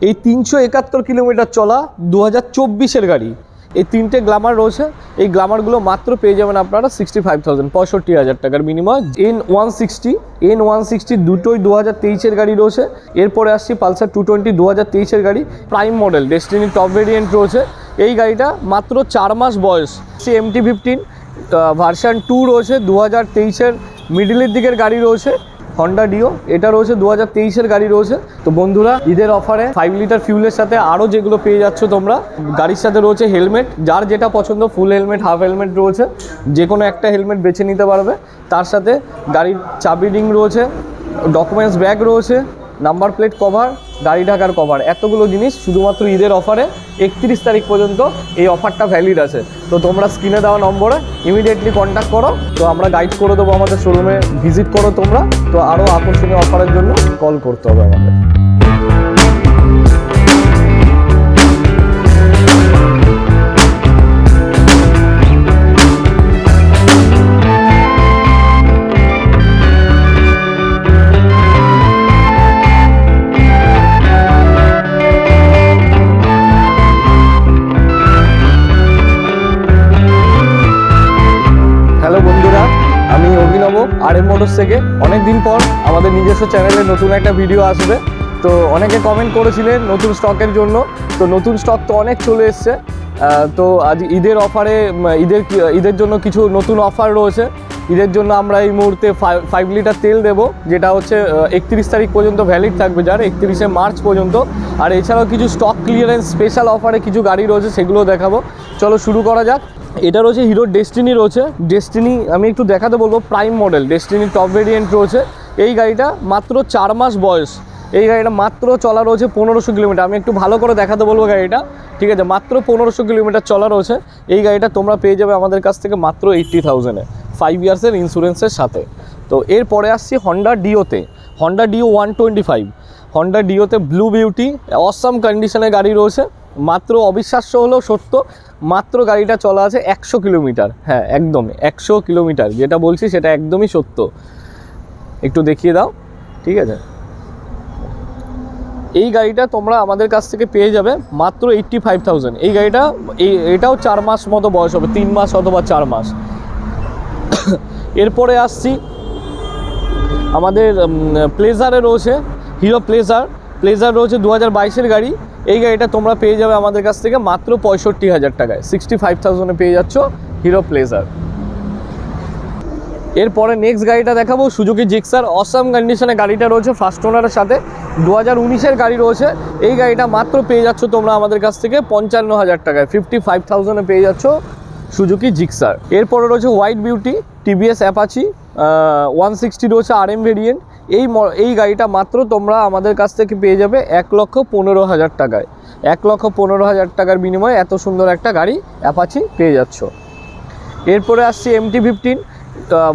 এই 371 কিলোমিটার চলা 2024-এর গাড়ি। এই তিনটে গ্ল্যামার রয়েছে, এই গ্ল্যামারগুলো মাত্র পেয়ে যাবেন আপনারা 65,000, 65,000 টাকার বিনিময়। N160 দুটোই 2023-এর গাড়ি রয়েছে। এরপরে আসছি পালসার 220 2023-এর গাড়ি, prime model destiny top variant রয়েছে। এই গাড়িটা মাত্র 4 মাস বয়স। MT-15 ভার্সন 2 রয়েছে, 2023-এর মিডিলের দিকের গাড়ি রয়েছে। হন্ডা ডিও এটা রয়েছে 2023-এর গাড়ি রয়েছে। তো বন্ধুরা, ঈদের অফারে 5 লিটার ফিউলের সাথে আরও যেগুলো পেয়ে যাচ্ছ তোমরা, গাড়ির সাথে রয়েছে হেলমেট, যার যেটা পছন্দ, ফুল হেলমেট, হাফ হেলমেট রয়েছে, যে কোনো একটা হেলমেট বেছে নিতে পারবে। তার সাথে গাড়ির চাবি রিং রয়েছে, ডকুমেন্টস ব্যাগ রয়েছে, নাম্বার প্লেট কভার, গাড়ি ঢাকার কভার, এতগুলো জিনিস শুধুমাত্র ঈদের অফারে 31 তারিখ পর্যন্ত এই অফারটা ভ্যালিড আছে। তো তোমরা স্ক্রিনে দেওয়া নম্বরে ইমিডিয়েটলি কন্ট্যাক্ট করো, তো আমরা গাইড করে দেবো, আমাদের শোরুমে ভিজিট করো তোমরা। তো আরও আকর্ষণীয় অফারের জন্য কল করতে হবে আমাদের। হ্যালো বন্ধুরা, আমি অভিনব RM মোটরস থেকে। অনেক দিন পর আমাদের নিজস্ব চ্যানেলে নতুন একটা ভিডিও আসবে। তো অনেকে কমেন্ট করেছিলেন নতুন স্টকের জন্য, তো নতুন স্টক তো অনেক চলে এসছে। তো আজ ঈদের অফারে ঈদের জন্য কিছু নতুন অফার রয়েছে। ঈদের জন্য আমরা এই মুহূর্তে 5 লিটার তেল দেবো, যেটা হচ্ছে 31 তারিখ পর্যন্ত ভ্যালিড থাকবে, যার 31শে মার্চ পর্যন্ত। আর এছাড়াও কিছু স্টক ক্লিয়ারেন্স স্পেশাল অফারে কিছু গাড়ি রয়েছে, সেগুলো দেখাবো। চলো শুরু করা যাক। এটা রয়েছে হিরো ডেস্টিনি রয়েছে। ডেস্টিনি আমি একটু দেখাতে বলবো, prime model destiny top variant রয়েছে। এই গাড়িটা মাত্র 4 মাস বয়স। এই গাড়িটা মাত্র চলা রয়েছে 1500 কিলোমিটার। আমি একটু ভালো করে দেখাতে বলবো গাড়িটা, ঠিক আছে? মাত্র 1500 কিলোমিটার চলা রয়েছে। এই গাড়িটা তোমরা পেয়ে যাবে আমাদের কাছ থেকে মাত্র 80,000-এ, 5 ইয়ার্সের ইন্স্যুরেন্সের সাথে। তো এরপরে আসছি হন্ডা ডিওতে, হন্ডা ডিও 125। হন্ডা ডিওতে ব্লু বিউটি, অসাম কন্ডিশনের গাড়ি রয়েছে। মাত্র, অবিশ্বাস্য হলেও সত্য, মাত্র গাড়িটা চলা আছে 100 কিলোমিটার। হ্যাঁ, একদম 100 কিলোমিটার, যেটা বলছি সেটা একদমই সত্য। একটু দেখিয়ে দাও, ঠিক আছে? এই গাড়িটা তোমরা আমাদের কাছ থেকে পেয়ে যাবে মাত্র 85,000। এই গাড়িটা এটাও 4 মাস মতো বয়স হবে, 3 মাস অথবা 4 মাস। এরপরে আসছি আমাদের প্লেজারে রয়েছে, হিরো প্লেজার রয়েছে 2022-এর গাড়ি। এই গাড়িটা তোমরা পেয়ে যাবে আমাদের কাছ থেকে মাত্র 65,000 টাকায়, 65,000-এ পেয়ে যাচ্ছ হিরো প্লেজার। এরপরে নেক্সট গাড়িটা দেখাবো, সুজুকি জিক্সার। অসাম কন্ডিশনে গাড়িটা রয়েছে, ফার্স্ট ওনারের সাথে, 2019-এর গাড়ি রয়েছে। এই গাড়িটা মাত্র পেয়ে যাচ্ছ তোমরা আমাদের কাছ থেকে 55,000 টাকায়, 55,000-এ পেয়ে যাচ্ছ সুজুকি জিক্সার। এরপরে রয়েছে হোয়াইট বিউটি, টিভিএস অ্যাপাচি 160 রয়েছে, RM ভেরিয়েন্ট। এই গাড়িটা মাত্র তোমরা আমাদের কাছ থেকে পেয়ে যাবে 1,15,000 টাকায়, 1,15,000 টাকার বিনিময়ে এত সুন্দর একটা গাড়ি অ্যাপাচি পেয়ে যাচ্ছ। এরপরে আসছি MT-15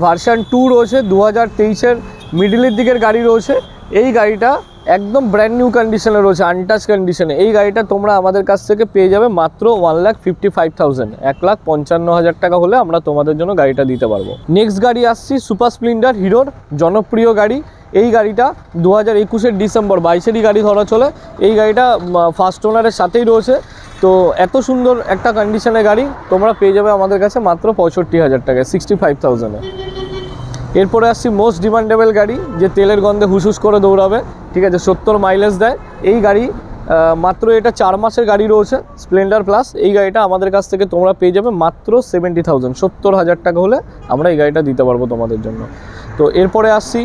ভার্সন 2 রয়েছে, 2023-এর মিডিলের দিকের গাড়ি রয়েছে। এই গাড়িটা একদম ব্র্যান্ড নিউ কন্ডিশনে রয়েছে, আনটাচ কন্ডিশনে। এই গাড়িটা তোমরা আমাদের কাছ থেকে পেয়ে যাবে মাত্র 1,55,000, 1,55,000 টাকা হলে আমরা তোমাদের জন্য গাড়িটা দিতে পারবো। নেক্সট গাড়ি আসছি সুপার স্প্লেন্ডার, হিরোর জনপ্রিয় গাড়ি। এই গাড়িটা 2021-এর ডিসেম্বর, 22-এরই গাড়ি ধরা চলে। এই গাড়িটা ফার্স্ট ওনারের সাথেই রয়েছে। তো এত সুন্দর একটা কন্ডিশনের গাড়ি তোমরা পেয়ে যাবে আমাদের কাছে মাত্র 65,000 টাকায়, 65,000-এ। এরপরে আসছি মোস্ট ডিমান্ডেবল গাড়ি, যে তেলের গন্ধে হুসহুস করে দৌড়াবে, ঠিক আছে, 70 মাইলেজ দেয়। এই গাড়ি মাত্র এটা 4 মাসের গাড়ি রয়েছে, স্প্লেন্ডার প্লাস। এই গাড়িটা আমাদের কাছ থেকে তোমরা পেয়ে যাবে মাত্র 70,000, 70,000 টাকা হলে আমরা এই গাড়িটা দিতে পারবো তোমাদের জন্য। তো এরপরে আসছি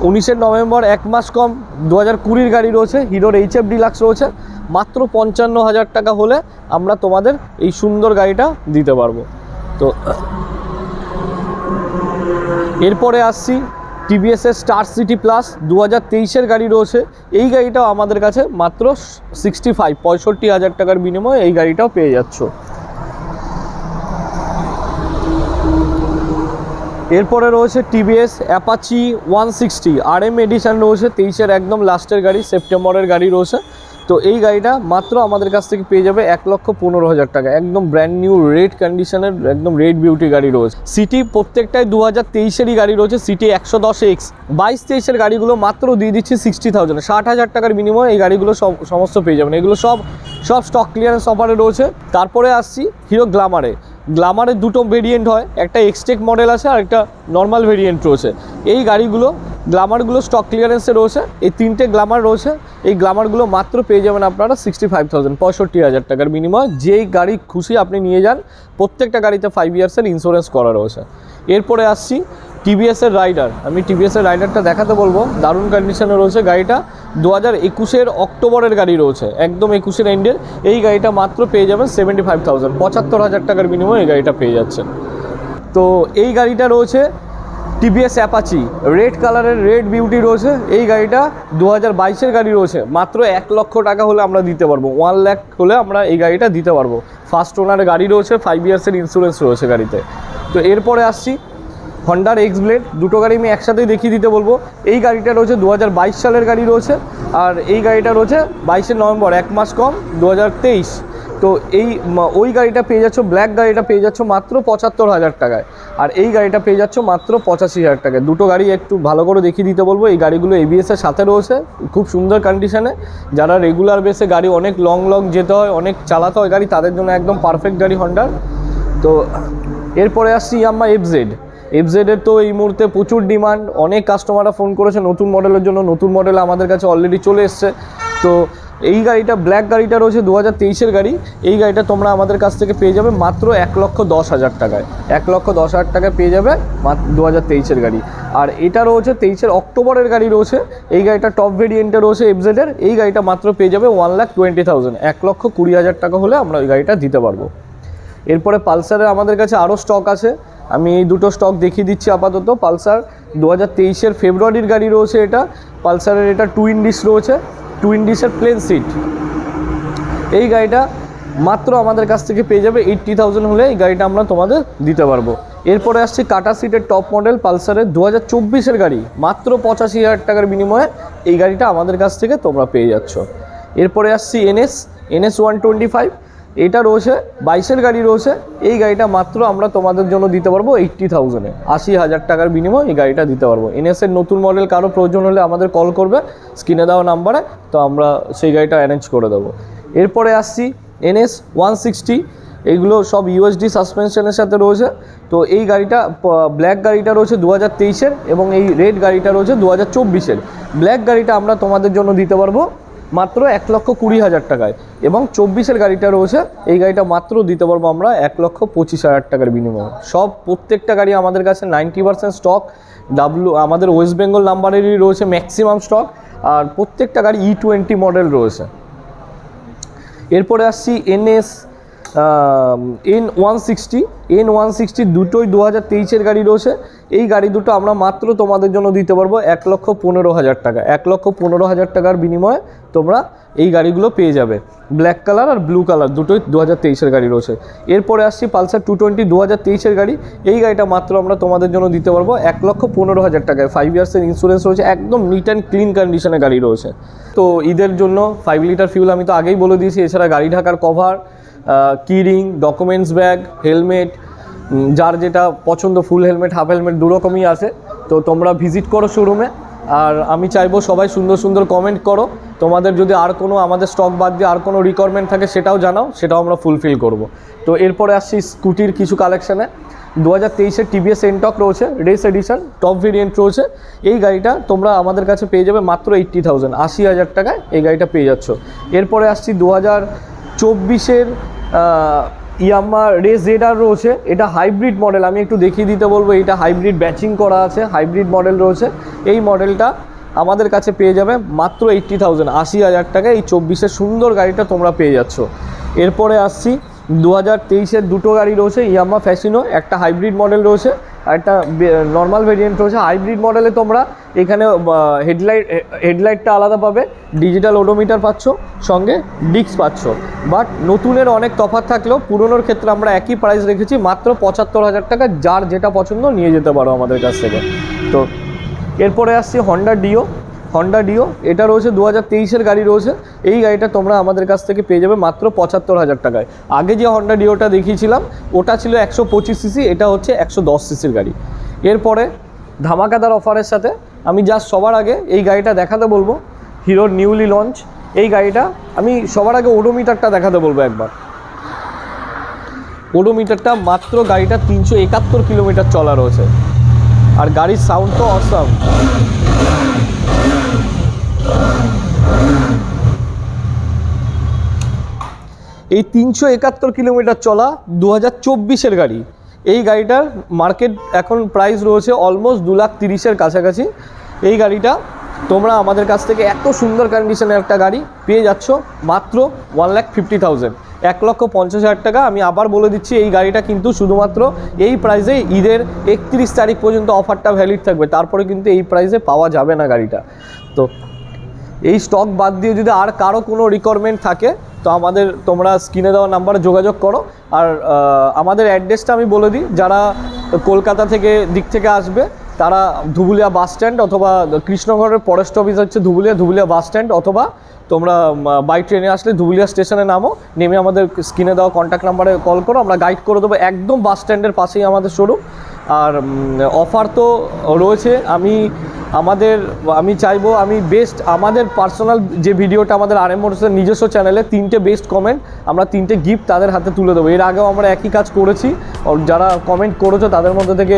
19 নভেম্বর, 1 মাস কম, 2020-এর গাড়ি রয়েছে, হিরোর HF ডিলাক্স রয়েছে। মাত্র 55,000 টাকা হলে আমরা তোমাদের এই সুন্দর গাড়িটা দিতে পারবো। তো এরপরে আসছি টিভিএসের স্টার সিটি প্লাস, 2023-এর গাড়ি রয়েছে। এই গাড়িটাও আমাদের কাছে মাত্র 65,000 টাকার বিনিময়ে এই গাড়িটাও পেয়ে যাচ্ছ। এরপরে রয়েছে টিভিএস অ্যাপাচি 160 RM এডিশন রয়েছে, 23-এর একদম লাস্টের গাড়ি, সেপ্টেম্বরের গাড়ি রয়েছে। তো এই গাড়িটা মাত্র আমাদের কাছ থেকে পেয়ে যাবে 1,15,000 টাকা, একদম ব্র্যান্ড নিউ রেড কন্ডিশনের একদম রেড বিউটি গাড়ি রয়েছে। সিটি প্রত্যেকটাই 2023-এরই গাড়ি রয়েছে, সিটি 110X 22-23-এর গাড়িগুলো মাত্র দিয়ে দিচ্ছি 60,000, 60,000 টাকার বিনিময়ে এই গাড়িগুলো সমস্ত পেয়ে যাবেন। এগুলো সব স্টক ক্লিয়ারেন্স অফারে রয়েছে। তারপরে আসছি হিরো গ্ল্যামারের দুটো ভেরিয়েন্ট হয়, একটা এক্সটেক মডেল আছে আর একটা নর্মাল ভেরিয়েন্ট রয়েছে। এই গ্ল্যামারগুলো স্টক ক্লিয়ারেন্সে রয়েছে, এই 3টে গ্ল্যামার রয়েছে। এই গ্ল্যামারগুলো মাত্র পেয়ে যাবেন আপনারা 65,000, 65,000 টাকার বিনিময়ে। যেই গাড়ি খুশি আপনি নিয়ে যান, প্রত্যেকটা গাড়িতে 5 ইয়ার্সের ইন্স্যুরেন্স করা রয়েছে। এরপরে আসছি টিভিএসের রাইডার। আমি টিভিএসের রাইডারটা দেখাতে বলবো, দারুণ কন্ডিশনে রয়েছে গাড়িটা। 2021-এর অক্টোবরের গাড়ি রয়েছে, একদম 21-এর এন্ডের। এই গাড়িটা মাত্র পেয়ে যাবেন 75,000, 75,000 টাকার বিনিময়ে এই গাড়িটা পেয়ে যাচ্ছেন। তো এই গাড়িটা রয়েছে টিভিএস অ্যাপাচি, রেড কালারের রেড বিউটি রয়েছে। এই গাড়িটা 2022-এর গাড়ি রয়েছে, মাত্র 1 লক্ষ টাকা হলে আমরা দিতে পারবো, 1 লাখ হলে আমরা এই গাড়িটা দিতে পারবো। ফার্স্ট ওনারের গাড়ি রয়েছে, 5 ইয়ার্সের ইন্স্যুরেন্স রয়েছে গাড়িতে। তো এরপরে আসছি হন্ডার এক্স ব্লেড। দুটো গাড়ি আমি একসাথেই দেখিয়ে দিতে বলবো। এই গাড়িটা রয়েছে 2022 সালের গাড়ি রয়েছে, আর এই গাড়িটা রয়েছে 22শে নভেম্বর, 1 মাস কম, 2023। তো ওই গাড়িটা পেয়ে যাচ্ছ, ব্ল্যাক গাড়িটা পেয়ে যাচ্ছ মাত্র 75,000 টাকায়, আর এই গাড়িটা পেয়ে যাচ্ছ মাত্র 85,000 টাকায়। দুটো গাড়ি একটু ভালো করে দেখিয়ে দিতে বলবো। এই গাড়িগুলো এবিএসের সাথে রয়েছে, খুব সুন্দর কন্ডিশনে। যারা রেগুলার বেসে গাড়ি অনেক লং যেতে হয়, অনেক চালাতে হয় গাড়ি, তাদের জন্য একদম পারফেক্ট গাড়ি হন্ডার। তো এরপরে আসছি ইয়ামাহা এফজেডের তো এই মুহূর্তে প্রচুর ডিমান্ড, অনেক কাস্টমাররা ফোন করেছে নতুন মডেলের জন্য। নতুন মডেল আমাদের কাছে অলরেডি চলে এসছে। তো এই গাড়িটা ব্ল্যাক গাড়িটা রয়েছে 2023-এর গাড়ি। এই গাড়িটা তোমরা আমাদের কাছ থেকে পেয়ে যাবে মাত্র 1,10,000 টাকায়, 1,10,000 টাকায় পেয়ে যাবে মাত্র 2023-এর গাড়ি। আর এটা রয়েছে 23-এর অক্টোবরের গাড়ি রয়েছে। এই গাড়িটা টপ ভেরিয়েন্টে রয়েছে এফজেডের। এই গাড়িটা মাত্র পেয়ে যাবে 1,20,000, 1,20,000 টাকা হলে আমরা ওই গাড়িটা দিতে পারবো। এরপরে পালসারের আমাদের কাছে আরও স্টক আছে, আমি এই দুটো স্টক দেখিয়ে দিচ্ছি আপাতত। পালসার 2023-এর ফেব্রুয়ারির গাড়ি রয়েছে এটা। পালসারের এটা টুইন ডিশ রয়েছে, টুইন ডিশের প্লেন সিট। এই গাড়িটা মাত্র আমাদের কাছ থেকে পেয়ে যাবে 80,000 হলে এই গাড়িটা আমরা তোমাদের দিতে পারবো। এরপরে আসছে কাটা সিটের টপ মডেল পালসারের 2024-এর গাড়ি, মাত্র 85,000 টাকার বিনিময়ে এই গাড়িটা আমাদের কাছ থেকে তোমরা পেয়ে যাচ্ছ। এরপরে আসছি এনএস 125, এটা রয়েছে 22-এর গাড়ি রয়েছে। এই গাড়িটা মাত্র আমরা তোমাদের জন্য দিতে পারবো 80,000-এ, 80,000 টাকার বিনিময়ে এই গাড়িটা দিতে পারবো। এনএসের নতুন মডেল কারো প্রয়োজন হলে আমাদের কল করবে স্ক্রিনে দেওয়া নাম্বারে, তো আমরা সেই গাড়িটা অ্যারেঞ্জ করে দেবো। এরপরে আসছি NS 160, এইগুলো সব ইউএসডি সাসপেনশনের সাথে রয়েছে। তো এই গাড়িটা ব্ল্যাক গাড়িটা রয়েছে 2023-এর, এবং এই রেড গাড়িটা রয়েছে 2024-এর। ব্ল্যাক গাড়িটা আমরা তোমাদের জন্য দিতে পারবো মাত্র 1,20,000 টাকায়, এবং 24-এর গাড়িটা রয়েছে, এই গাড়িটা মাত্র দিতে পারবো আমরা 1,25,000 টাকার বিনিময়ে। প্রত্যেকটা গাড়ি আমাদের কাছে 90% স্টক আমাদের ওয়েস্ট বেঙ্গল নাম্বারেরই রয়েছে ম্যাক্সিমাম স্টক, আর প্রত্যেকটা গাড়ি E20 মডেল রয়েছে। এরপরে আসছি N160 দুটোই 2023-এর গাড়ি রয়েছে। এই গাড়ি দুটো আমরা মাত্র তোমাদের জন্য দিতে পারবো 1,15,000 টাকা, 1,15,000 টাকার বিনিময়ে তোমরা এই গাড়িগুলো পেয়ে যাবে। ব্ল্যাক কালার আর ব্লু কালার দুটোই 2023-এর গাড়ি রয়েছে। এরপরে আসছি পালসার 220 2023-এর গাড়ি। এই গাড়িটা মাত্র আমরা তোমাদের জন্য দিতে পারবো 1,15,000 টাকায়, 5 ইয়ার্সের ইন্স্যুরেন্স রয়েছে, একদম নিট অ্যান্ড ক্লিন কন্ডিশনে গাড়ি রয়েছে। তো ঈদের জন্য 5 লিটার ফিউল আমি তো আগেই বলে দিয়েছি। এছাড়া গাড়ি ঢাকার কভার, কিরিং, ডকুমেন্টস ব্যাগ, হেলমেট, যার যেটা পছন্দ, ফুল হেলমেট, হাফ হেলমেট, দু রকমই আছে। তো তোমরা ভিজিট করো শোরুমে, আর আমি চাইবো সবাই সুন্দর সুন্দর কমেন্ট করো। তোমাদের যদি আর কোনো আমাদের স্টক বাদ দিয়ে আর কোনো রিকোয়ারমেন্ট থাকে সেটাও জানাও, সেটাও আমরা ফুলফিল করব। তো এরপরে আসছি স্কুটির কিছু কালেকশানে। 2023-এর টিভিএস এনটক রয়েছে, রেস এডিশন, টপ ভেরিয়েন্ট রয়েছে। এই গাড়িটা তোমরা আমাদের কাছে পেয়ে যাবে মাত্র 80,000, 80,000 টাকায় এই গাড়িটা পেয়ে যাচ্ছ। এরপরে আসছি 2024-এর ইয়ামাহা রেস জেডআর রয়েছে, এটা হাইব্রিড মডেল। আমি একটু দেখিয়ে দিতে বলবো, এটা হাইব্রিড ব্যাচিং করা আছে, হাইব্রিড মডেল রয়েছে। এই মডেলটা আমাদের কাছে পেয়ে যাবে মাত্র 80,000, 80,000 টাকায় এই 24-এর সুন্দর গাড়িটা তোমরা পেয়ে যাচ্ছ। এরপরে আসছি 2023-এর দুটো গাড়ি রয়েছে, ইয়ামাহা ফ্যাসিনো, একটা হাইব্রিড মডেল রয়েছে আর একটা নর্মাল ভেরিয়েন্ট রয়েছে। হাইব্রিড মডেলে তোমরা এখানে হেডলাইটটা আলাদা পাবে, ডিজিটাল ওডোমিটার পাচ্ছ, সঙ্গে ডিস্ক পাচ্ছ। বাট নতুনের অনেক তফাৎ থাকলেও পুরনোর ক্ষেত্রে আমরা একই প্রাইস রেখেছি, মাত্র 75,000 টাকা। যার যেটা পছন্দ নিয়ে যেতে পারো আমাদের কাছ থেকে। তো এরপরে আসছি হন্ডা ডিও। হন্ডা ডিও, এটা রয়েছে 2023-এর গাড়ি রয়েছে। এই গাড়িটা তোমরা আমাদের কাছ থেকে পেয়ে যাবে মাত্র 75,000 টাকায়। আগে যে হন্ডা ডিওটা দেখিয়েছিলাম ওটা ছিল 125 সিসি, এটা হচ্ছে 110 সিসির গাড়ি। এরপরে ধামাকাদার অফারের সাথে আমি জাস্ট সবার আগে এই গাড়িটা দেখাতে বলবো, হিরোর নিউলি লঞ্চ এই গাড়িটা। আমি সবার আগে ওডোমিটারটা দেখাতে বলবো একবার। ওডোমিটারটা মাত্র গাড়িটা 371 কিলোমিটার চলা রয়েছে, আর গাড়ির সাউন্ড তো অসাম। এই 371 কিলোমিটার চলা 2024-এর গাড়ি। এই গাড়িটার মার্কেট এখন প্রাইস রয়েছে অলমোস্ট 2,30,000-এর কাছাকাছি। এই গাড়িটা তোমরা আমাদের কাছ থেকে এত সুন্দর কন্ডিশনের একটা গাড়ি পেয়ে যাচ্ছ মাত্র 1,50,000, 1,50,000 টাকা। আমি আবার বলে দিচ্ছি এই গাড়িটা কিন্তু শুধুমাত্র এই প্রাইসে ঈদের 31 তারিখ পর্যন্ত অফারটা ভ্যালিড থাকবে, তারপরে কিন্তু এই প্রাইসে পাওয়া যাবে না গাড়িটা। তো এই স্টক বাদ দিয়ে যদি আর কারো কোনো রিকোয়ারমেন্ট থাকে তো তোমরা স্ক্রিনে দেওয়া নাম্বারে যোগাযোগ করো। আর আমাদের অ্যাড্রেসটা আমি বলে দিই, যারা কলকাতা দিক থেকে আসবে তারা ধুবুলিয়া বাস স্ট্যান্ড অথবা কৃষ্ণগড়ের ফরেস্ট অফিস হচ্ছে ধুবুলিয়া বাস স্ট্যান্ড, অথবা তোমরা বাই ট্রেনে আসলে ধুবুলিয়া স্টেশনে নামো, নেমে আমাদের স্ক্রিনে দেওয়া কন্ট্যাক্ট নাম্বারে কল করো, আমরা গাইড করে দেবো। একদম বাস স্ট্যান্ডের পাশেই আমাদের শোরুম। আর অফার তো রয়েছে। আমি চাইবো বেস্ট আমাদের পার্সোনাল যে ভিডিওটা আমাদের RM মোটরসের নিজস্ব চ্যানেলে 3টে বেস্ট কমেন্ট আমরা 3টে গিফট তাদের হাতে তুলে দেবো। এর আগেও আমরা একই কাজ করেছি, যারা কমেন্ট করেছো তাদের মধ্যে থেকে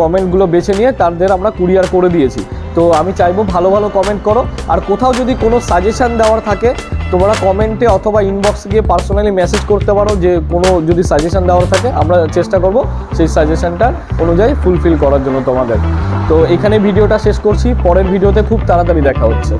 কমেন্টগুলো বেছে নিয়ে তাদের আমরা কুরিয়ার করে দিয়েছি। তো আমি চাইবো ভালো ভালো কমেন্ট করো, আর কোথাও যদি কোনো সাজেশান দেওয়ার থাকে তোমরা কমেন্টে অথবা ইনবক্সে গিয়ে পার্সোনালি মেসেজ করতে পারো, যে কোনো যদি সাজেশান দেওয়ার থাকে আমরা চেষ্টা করব সেই সাজেশানটার অনুযায়ী ফুলফিল করার জন্য তোমাদের। তো এখানে ভিডিওটা শেষ করছি, পরের ভিডিওতে খুব তাড়াতাড়ি দেখা হচ্ছে।